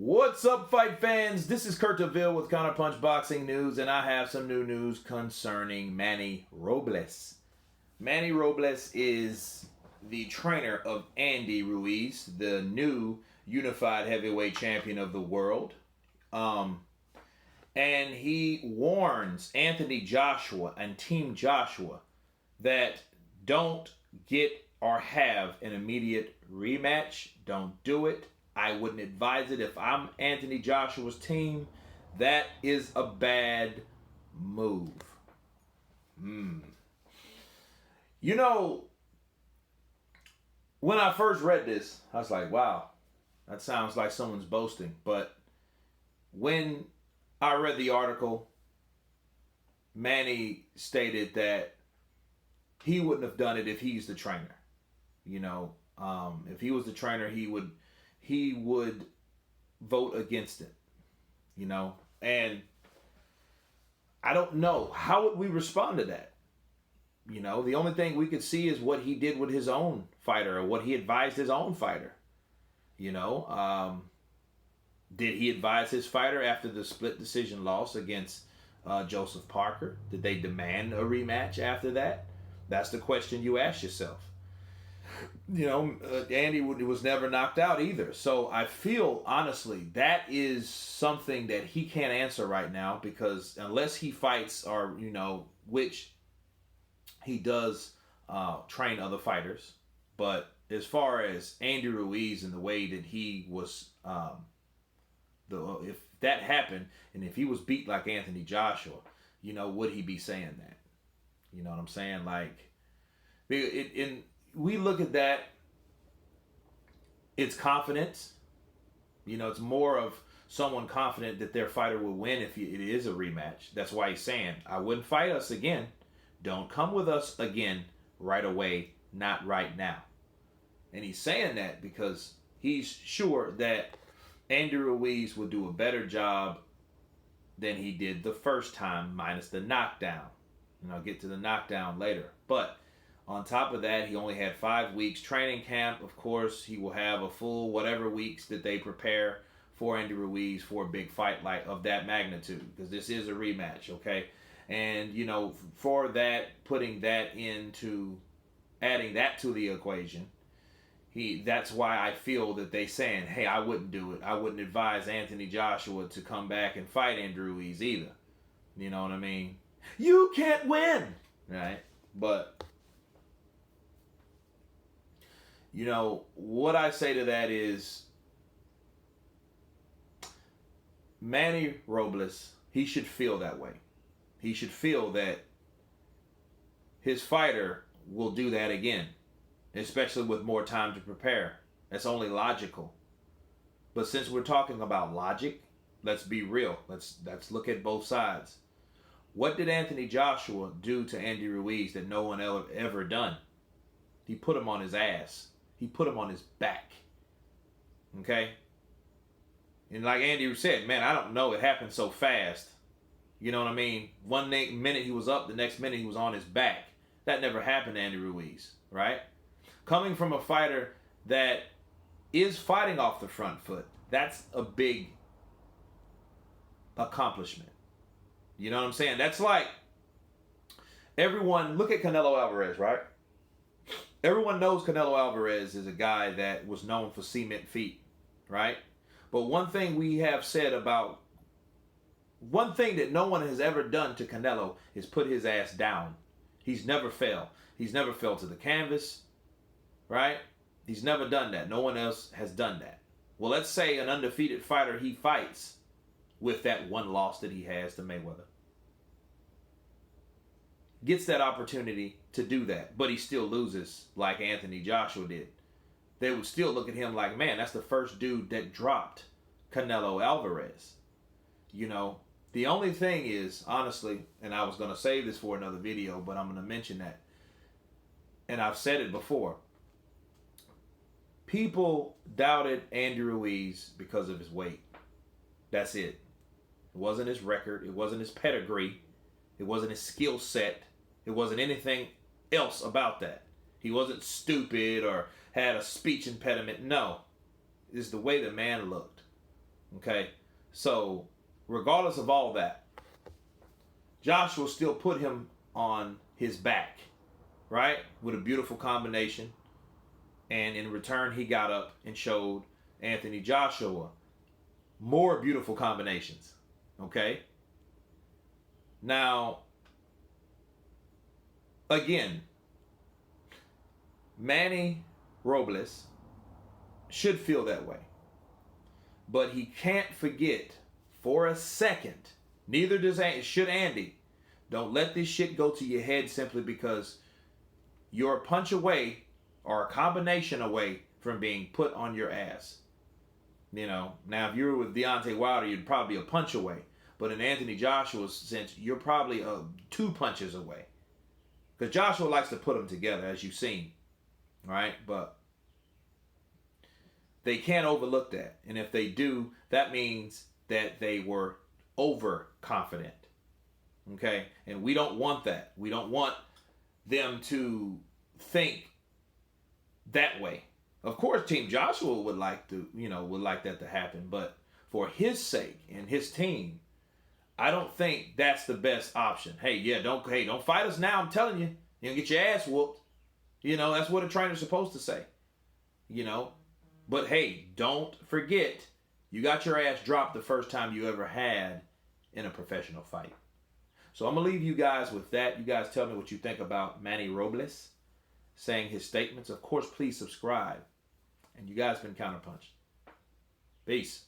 What's up, fight fans? This is Kurt DeVille with Counterpunch Boxing News, and I have some new news concerning Manny Robles. Manny Robles is the trainer of Andy Ruiz, the new unified heavyweight champion of the world. And he warns Anthony Joshua and Team Joshua that don't get or have an immediate rematch. Don't do it. I wouldn't advise it. If I'm Anthony Joshua's team, that is a bad move. You know, when I first read this, I was like, wow, that sounds like someone's boasting. But when I read the article, Manny stated that he wouldn't have done it if he's the trainer. You know, if he was the trainer, he would vote against it, you know. And I don't know, how would we respond to that? You know, the only thing we could see is what he did with his own fighter, or what he advised his own fighter. You know, did he advise his fighter after the split decision loss against Joseph Parker? Did they demand a rematch after that? That's the question you ask yourself. You know, Andy was never knocked out either. So I feel, honestly, that is something that he can't answer right now, because unless he fights, or, you know, which he does train other fighters. But as far as Andy Ruiz and the way that he was, if that happened, and if he was beat like Anthony Joshua, you know, would he be saying that? You know what I'm saying? Like, we look at that, it's confidence. You know, it's more of someone confident that their fighter will win if it is a rematch. That's why he's saying, I wouldn't fight us again. Don't come with us again right away, not right now. And he's saying that because he's sure that Andy Ruiz will do a better job than he did the first time, minus the knockdown. And I'll get to the knockdown later. But on top of that, he only had 5 weeks training camp. Of course, he will have a full whatever weeks that they prepare for Andy Ruiz for a big fight like of that magnitude, because this is a rematch, okay? And, you know, for that, adding that to the equation, that's why I feel that they saying, hey, I wouldn't do it. I wouldn't advise Anthony Joshua to come back and fight Andy Ruiz either. You know what I mean? You can't win, right? But you know, what I say to that is, Manny Robles, he should feel that way. He should feel that his fighter will do that again, especially with more time to prepare. That's only logical. But since we're talking about logic, let's be real. Let's look at both sides. What did Anthony Joshua do to Andy Ruiz that no one ever done? He put him on his ass. He put him on his back. Okay? And like Andy said, man, I don't know, it happened so fast. You know what I mean? One minute he was up, the next minute he was on his back. That never happened to Andy Ruiz, right? Coming from a fighter that is fighting off the front foot, that's a big accomplishment. You know what I'm saying? That's like, everyone, look at Canelo Alvarez, right? Everyone knows Canelo Alvarez is a guy that was known for cement feet, right? But one thing that no one has ever done to Canelo is put his ass down. He's never fell. He's never fell to the canvas, right? He's never done that. No one else has done that. Well, let's say an undefeated fighter he fights with that one loss that he has to Mayweather gets that opportunity to do that, but he still loses like Anthony Joshua did. They would still look at him like, man, that's the first dude that dropped Canelo Alvarez. You know, the only thing is, honestly, and I was going to save this for another video, but I'm going to mention that, and I've said it before, people doubted Andy Ruiz because of his weight. That's it. It wasn't his record. It wasn't his pedigree. It wasn't his skill set. It wasn't anything else about that. He wasn't stupid or had a speech impediment. No. It's the way the man looked. Okay? So, regardless of all that, Joshua still put him on his back, right? With a beautiful combination. And in return, he got up and showed Anthony Joshua more beautiful combinations. Okay? Now, again, Manny Robles should feel that way. But he can't forget for a second, neither should Andy. Don't let this shit go to your head simply because you're a punch away or a combination away from being put on your ass. You know, now if you were with Deontay Wilder, you'd probably be a punch away. But in Anthony Joshua's sense, you're probably 2 punches away. Because Joshua likes to put them together, as you've seen. Right? But they can't overlook that. And if they do, that means that they were overconfident. Okay? And we don't want that. We don't want them to think that way. Of course, Team Joshua would like that to happen, but for his sake and his team, I don't think that's the best option. Don't fight us now. I'm telling you, you'll get your ass whooped. That's what a trainer's supposed to say. But hey, don't forget, you got your ass dropped the first time you ever had in a professional fight. So I'm gonna leave you guys with that. You guys tell me what you think about Manny Robles saying his statements. Of course, please subscribe. And you guys been Counterpunched. Peace.